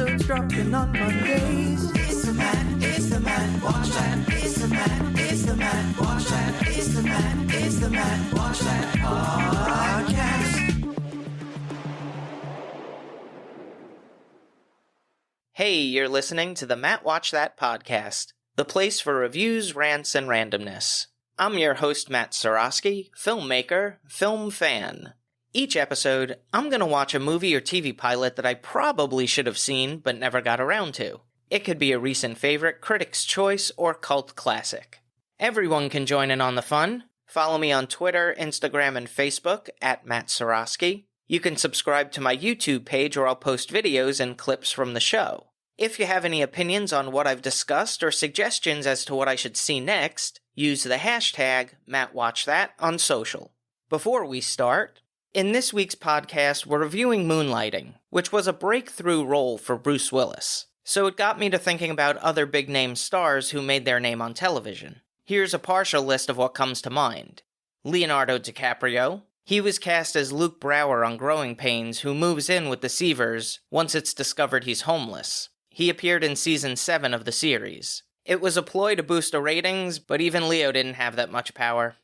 episodes dropping on Mondays. It's the Matt, watch that. It's the Matt, watch that. It's the Matt, watch that podcast. Hey, you're listening to the Matt Watch That podcast, the place for reviews, rants, and randomness. I'm your host, Matt Seroski, filmmaker, film fan. Each episode, I'm going to watch a movie or TV pilot that I probably should have seen but never got around to. It could be a recent favorite, critic's choice, or cult classic. Everyone can join in on the fun. Follow me on Twitter, Instagram, and Facebook at Matt Seroski. You can subscribe to my YouTube page where I'll post videos and clips from the show. If you have any opinions on what I've discussed or suggestions as to what I should see next, use the hashtag MattWatchThat on social. Before we start, in this week's podcast, we're reviewing Moonlighting, which was a breakthrough role for Bruce Willis. So it got me to thinking about other big-name stars who made their name on television. Here's a partial list of what comes to mind. Leonardo DiCaprio. He was cast as Luke Brower on Growing Pains, who moves in with the Seavers once it's discovered he's homeless. He appeared in Season 7 of the series. It was a ploy to boost the ratings, but even Leo didn't have that much power.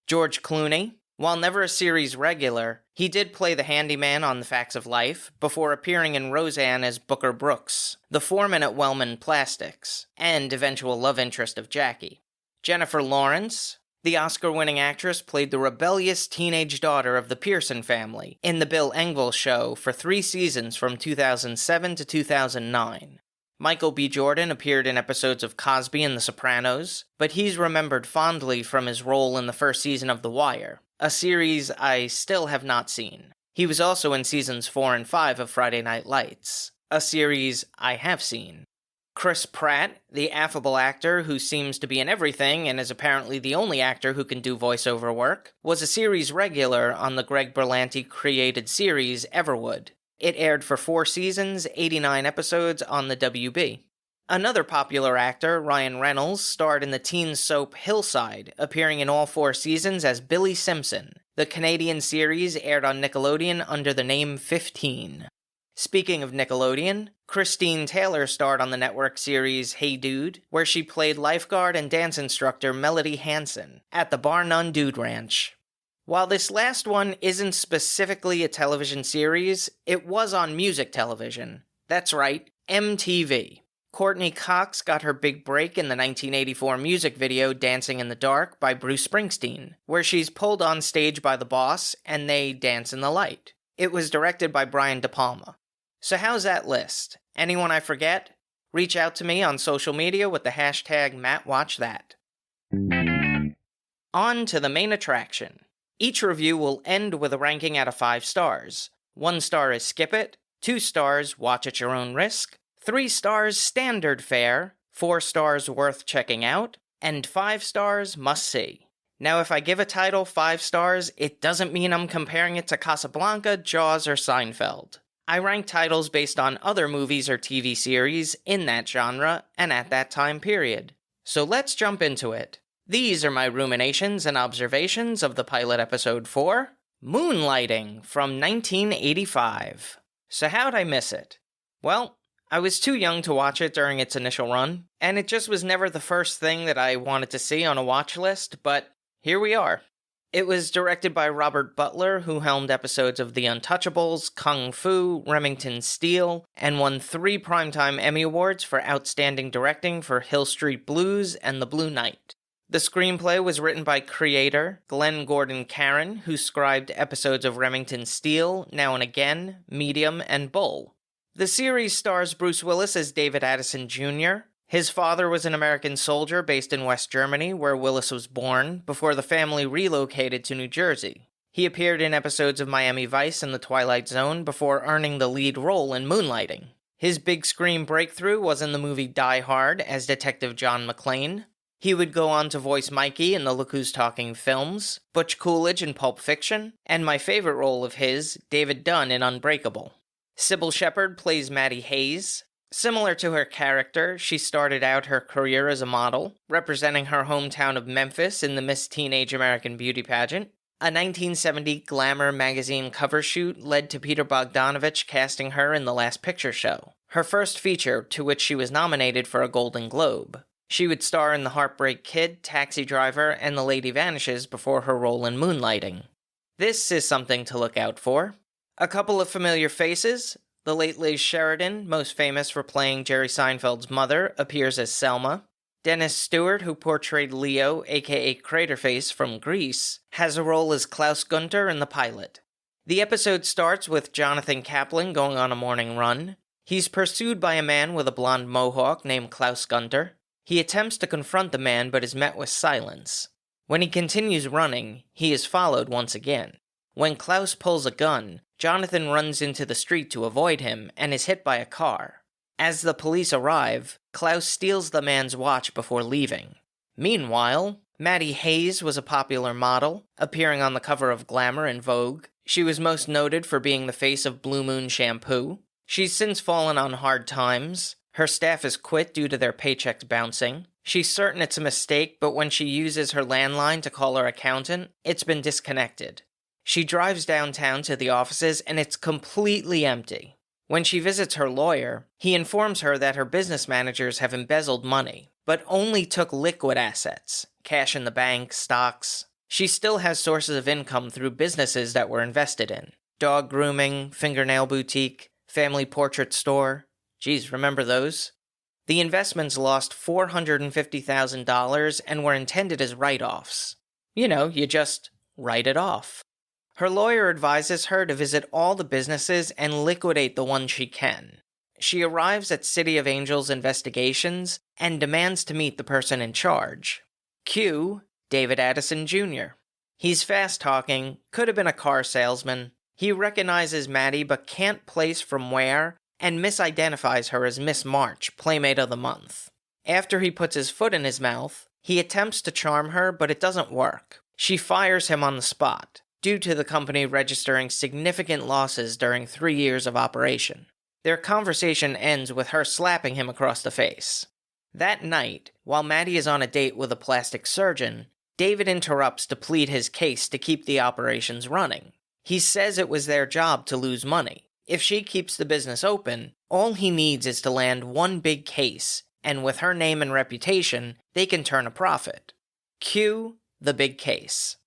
George Clooney. While never a series regular, he did play the handyman on The Facts of Life, before appearing in Roseanne as Booker Brooks, the foreman at Wellman Plastics, and eventual love interest of Jackie. Jennifer Lawrence. The Oscar-winning actress played the rebellious teenage daughter of the Pearson family in The Bill Engvall Show for 3 seasons from 2007 to 2009. Michael B. Jordan appeared in episodes of Cosby and The Sopranos, but he's remembered fondly from his role in the first season of The Wire, a series I still have not seen. He was also in seasons 4 and 5 of Friday Night Lights, a series I have seen. Chris Pratt, the affable actor who seems to be in everything and is apparently the only actor who can do voiceover work, was a series regular on the Greg Berlanti-created series Everwood. It aired for 4 seasons, 89 episodes on the WB. Another popular actor, Ryan Reynolds, starred in the teen soap Hillside, appearing in all 4 seasons as Billy Simpson. The Canadian series aired on Nickelodeon under the name 15. Speaking of Nickelodeon, Christine Taylor starred on the network series Hey Dude, where she played lifeguard and dance instructor Melody Hansen at the Bar None Dude Ranch. While this last one isn't specifically a television series, it was on music television. That's right, MTV. Courtney Cox got her big break in the 1984 music video Dancing in the Dark by Bruce Springsteen, where she's pulled on stage by the boss and they dance in the light. It was directed by Brian De Palma. So how's that list? Anyone I forget? Reach out to me on social media with the hashtag MattWatchThat. On to the main attraction. Each review will end with a ranking out of 5 stars. 1 star is skip it, 2 stars watch at your own risk, 3 stars standard fare, 4 stars worth checking out, and 5 stars must see. Now if I give a title 5 stars, it doesn't mean I'm comparing it to Casablanca, Jaws, or Seinfeld. I rank titles based on other movies or TV series in that genre and at that time period. So let's jump into it. These are my ruminations and observations of the pilot episode for Moonlighting from 1985. So how'd I miss it? Well, I was too young to watch it during its initial run, and it just was never the first thing that I wanted to see on a watch list, but here we are. It was directed by Robert Butler, who helmed episodes of The Untouchables, Kung Fu, Remington Steele, and won 3 Primetime Emmy Awards for Outstanding Directing for Hill Street Blues and The Blue Knight. The screenplay was written by creator Glenn Gordon Caron, who scribed episodes of Remington Steele, Now and Again, Medium, and Bull. The series stars Bruce Willis as David Addison Jr., His father was an American soldier based in West Germany, where Willis was born, before the family relocated to New Jersey. He appeared in episodes of Miami Vice and The Twilight Zone before earning the lead role in Moonlighting. His big screen breakthrough was in the movie Die Hard as Detective John McClane. He would go on to voice Mikey in the Look Who's Talking films, Butch Coolidge in Pulp Fiction, and my favorite role of his, David Dunn in Unbreakable. Sybil Shepherd plays Maddie Hayes. Similar to her character, she started out her career as a model, representing her hometown of Memphis in the Miss Teenage American Beauty pageant. A 1970 Glamour magazine cover shoot led to Peter Bogdanovich casting her in The Last Picture Show. her first feature to which she was nominated for a Golden Globe. She would star in The Heartbreak Kid, Taxi Driver, and The Lady Vanishes before her role in Moonlighting. This is something to look out for. A couple of familiar faces. The late Liz Sheridan, most famous for playing Jerry Seinfeld's mother, appears as Selma. Dennis Stewart, who portrayed Leo, aka Craterface from Grease, has a role as Klaus Gunther in the pilot. The episode starts with Jonathan Kaplan going on a morning run. He's pursued by a man with a blonde mohawk named Klaus Gunther. He attempts to confront the man but is met with silence. When he continues running, he is followed once again. When Klaus pulls a gun, Jonathan runs into the street to avoid him and is hit by a car. As the police arrive, Klaus steals the man's watch before leaving. Meanwhile, Maddie Hayes was a popular model, appearing on the cover of Glamour and Vogue. She was most noted for being the face of Blue Moon shampoo. She's since fallen on hard times. Her staff has quit due to their paychecks bouncing. She's certain it's a mistake, but when she uses her landline to call her accountant, it's been disconnected. She drives downtown to the offices and it's completely empty. When she visits her lawyer, he informs her that her business managers have embezzled money, but only took liquid assets, cash in the bank, stocks. She still has sources of income through businesses that were invested in. Dog grooming, fingernail boutique, family portrait store. Geez, remember those? The investments lost $450,000 and were intended as write-offs. You just write it off. Her lawyer advises her to visit all the businesses and liquidate the one she can. She arrives at City of Angels investigations and demands to meet the person in charge. Cue David Addison Jr. He's fast-talking, could have been a car salesman. He recognizes Maddie but can't place from where, and misidentifies her as Miss March, Playmate of the Month. After he puts his foot in his mouth, he attempts to charm her, but it doesn't work. She fires him on the spot, due to the company registering significant losses during 3 years of operation. Their conversation ends with her slapping him across the face. That night, while Maddie is on a date with a plastic surgeon, David interrupts to plead his case to keep the operations running. He says it was their job to lose money. If she keeps the business open, all he needs is to land one big case, and with her name and reputation, they can turn a profit. Cue the big case.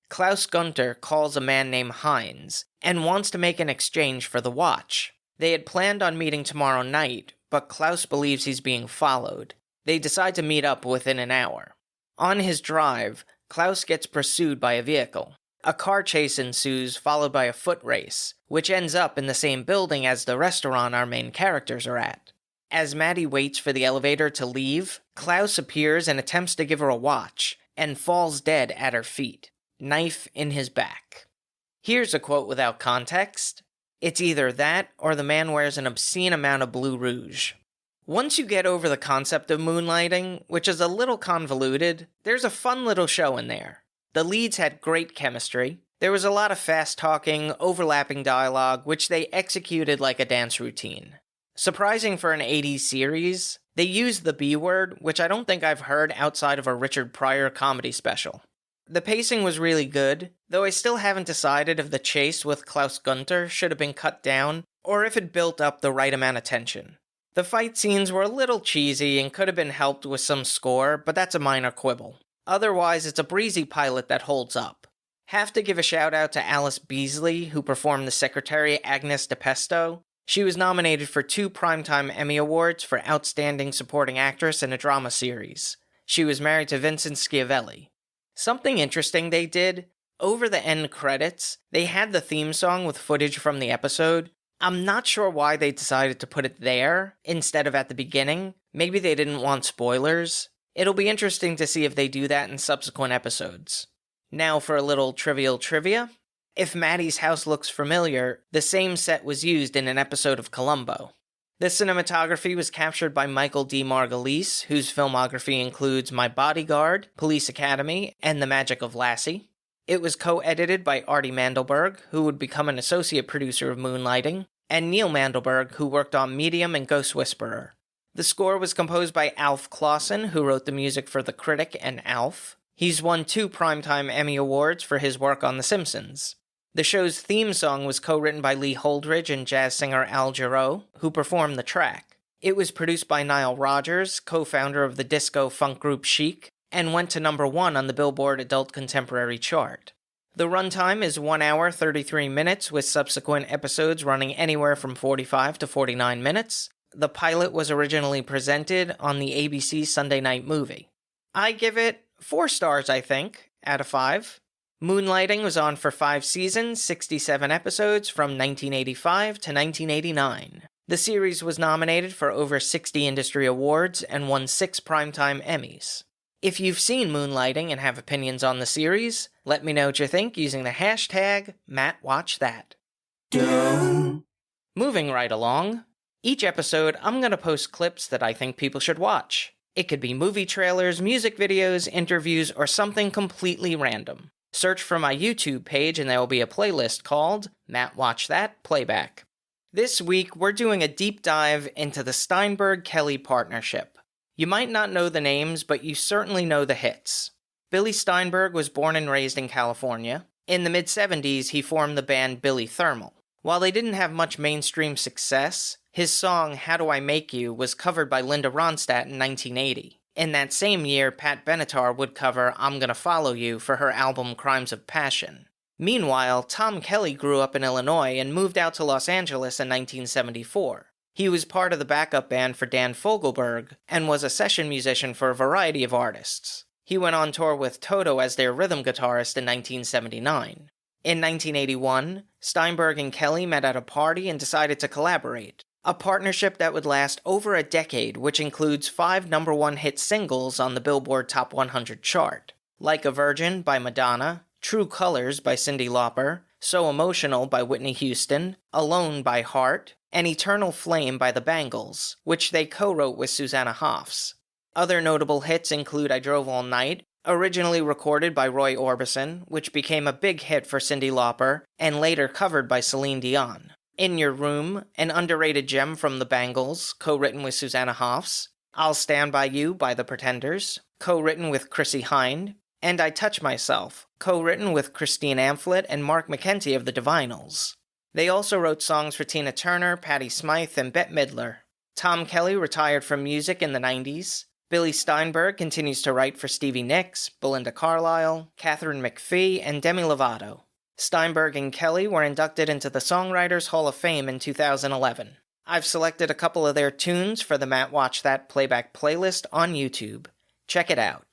Klaus Gunther calls a man named Hines and wants to make an exchange for the watch. They had planned on meeting tomorrow night, but Klaus believes he's being followed. They decide to meet up within an hour. On his drive, Klaus gets pursued by a vehicle. A car chase ensues, followed by a foot race, which ends up in the same building as the restaurant our main characters are at. As Maddie waits for the elevator to leave, Klaus appears and attempts to give her a watch, and falls dead at her feet. Knife in his back. Here's a quote without context. It's either that or the man wears an obscene amount of blue rouge. Once you get over the concept of Moonlighting, which is a little convoluted, there's a fun little show in there. The leads had great chemistry. There was a lot of fast talking, overlapping dialogue, which they executed like a dance routine. Surprising for an 80s series, they used the B word, which I don't think I've heard outside of a Richard Pryor comedy special. The pacing was really good, though I still haven't decided if the chase with Klaus Gunther should have been cut down, or if it built up the right amount of tension. The fight scenes were a little cheesy and could have been helped with some score, but that's a minor quibble. Otherwise, it's a breezy pilot that holds up. Have to give a shout out to Alice Beasley, who performed the secretary Agnes DePesto. She was nominated for 2 Primetime Emmy Awards for Outstanding Supporting Actress in a Drama Series. She was married to Vincent Schiavelli. Something interesting they did, over the end credits, they had the theme song with footage from the episode. I'm not sure why they decided to put it there instead of at the beginning. Maybe they didn't want spoilers. It'll be interesting to see if they do that in subsequent episodes. Now for a little trivial trivia. If Maddie's house looks familiar, the same set was used in an episode of Columbo. The cinematography was captured by Michael D. Margulies, whose filmography includes My Bodyguard, Police Academy, and The Magic of Lassie. It was co-edited by Artie Mandelberg, who would become an associate producer of Moonlighting, and Neil Mandelberg, who worked on Medium and Ghost Whisperer. The score was composed by Alf Clausen, who wrote the music for The Critic and Alf. He's won 2 Primetime Emmy Awards for his work on The Simpsons. The show's theme song was co-written by Lee Holdridge and jazz singer Al Jarreau, who performed the track. It was produced by Nile Rodgers, co-founder of the disco funk group Chic, and went to number 1 on the Billboard Adult Contemporary chart. The runtime is 1 hour 33 minutes, with subsequent episodes running anywhere from 45 to 49 minutes. The pilot was originally presented on the ABC Sunday Night Movie. I give it 4 stars, I think, out of 5. Moonlighting was on for 5 seasons, 67 episodes from 1985 to 1989. The series was nominated for over 60 industry awards and won 6 Primetime Emmys. If you've seen Moonlighting and have opinions on the series, let me know what you think using the hashtag MattWatchThat. Moving right along, each episode I'm going to post clips that I think people should watch. It could be movie trailers, music videos, interviews, or something completely random. Search for my YouTube page and there will be a playlist called Matt Watch That Playback. This week, we're doing a deep dive into the Steinberg-Kelly partnership. You might not know the names, but you certainly know the hits. Billy Steinberg was born and raised in California. In the mid-70s, he formed the band Billy Thermal. While they didn't have much mainstream success, his song How Do I Make You was covered by Linda Ronstadt in 1980. In that same year, Pat Benatar would cover I'm Gonna Follow You for her album Crimes of Passion. Meanwhile, Tom Kelly grew up in Illinois and moved out to Los Angeles in 1974. He was part of the backup band for Dan Fogelberg and was a session musician for a variety of artists. He went on tour with Toto as their rhythm guitarist in 1979. In 1981, Steinberg and Kelly met at a party and decided to collaborate. A partnership that would last over a decade, which includes 5 number 1 hit singles on the Billboard Top 100 chart. Like a Virgin by Madonna, True Colors by Cyndi Lauper, So Emotional by Whitney Houston, Alone by Heart, and Eternal Flame by the Bangles, which they co-wrote with Susanna Hoffs. Other notable hits include I Drove All Night, originally recorded by Roy Orbison, which became a big hit for Cyndi Lauper, and later covered by Celine Dion. In Your Room, an underrated gem from the Bangles, co-written with Susanna Hoffs. I'll Stand By You by The Pretenders, co-written with Chrissie Hynde. And I Touch Myself, co-written with Christine Amphlett and Mark McKenty of the Divinyls. They also wrote songs for Tina Turner, Patti Smythe, and Bette Midler. Tom Kelly retired from music in the 90s. Billy Steinberg continues to write for Stevie Nicks, Belinda Carlisle, Catherine McPhee, and Demi Lovato. Steinberg and Kelly were inducted into the Songwriters Hall of Fame in 2011. I've selected a couple of their tunes for the Matt Watch That Playback playlist on YouTube. Check it out.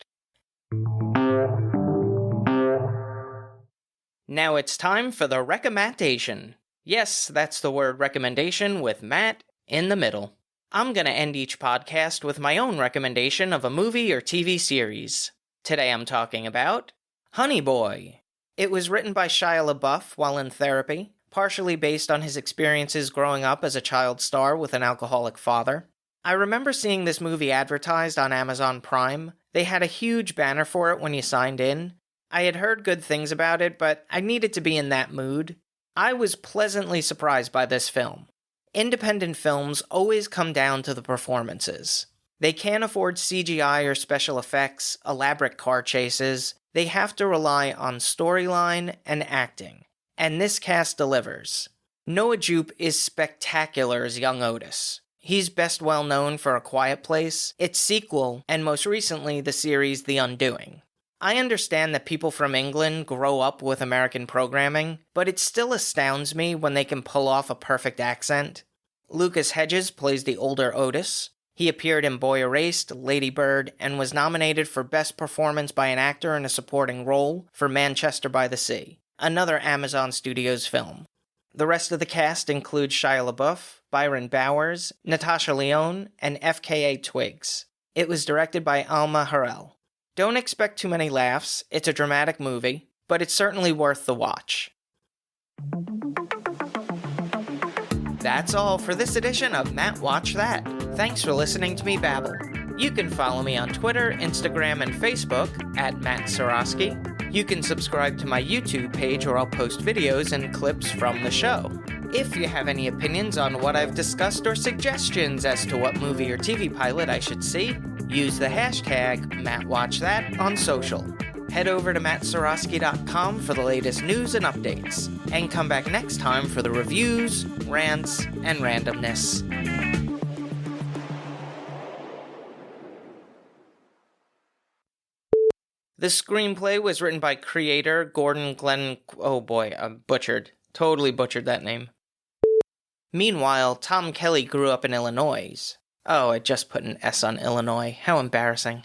Now it's time for the recommendation. Yes, that's the word recommendation with Matt in the middle. I'm going to end each podcast with my own recommendation of a movie or TV series. Today I'm talking about Honey Boy. It was written by Shia LaBeouf while in therapy, partially based on his experiences growing up as a child star with an alcoholic father. I remember seeing this movie advertised on Amazon Prime. They had a huge banner for it when you signed in. I had heard good things about it, but I needed to be in that mood. I was pleasantly surprised by this film. Independent films always come down to the performances. They can't afford CGI or special effects, elaborate car chases. They have to rely on storyline and acting. And this cast delivers. Noah Jupe is spectacular as young Otis. He's best well known for A Quiet Place, its sequel, and most recently the series The Undoing. I understand that people from England grow up with American programming, but it still astounds me when they can pull off a perfect accent. Lucas Hedges plays the older Otis. He appeared in Boy Erased, Lady Bird, and was nominated for Best Performance by an Actor in a Supporting Role for Manchester by the Sea, another Amazon Studios film. The rest of the cast includes Shia LaBeouf, Byron Bowers, Natasha Lyonne, and FKA Twigs. It was directed by Alma Harrell. Don't expect too many laughs, it's a dramatic movie, but it's certainly worth the watch. That's all for this edition of Matt Watch That. Thanks for listening to me babble. You can follow me on Twitter, Instagram, and Facebook at Matt Seroski. You can subscribe to my YouTube page where I'll post videos and clips from the show. If you have any opinions on what I've discussed or suggestions as to what movie or TV pilot I should see, use the hashtag MattWatchThat on social. Head over to mattseroski.com for the latest news and updates, and come back next time for the reviews, rants, and randomness. The screenplay was written by creator Gordon Glenn... Oh boy, I totally butchered that name. Meanwhile, Tom Kelly grew up in Illinois. Oh, I just put an S on Illinois. How embarrassing.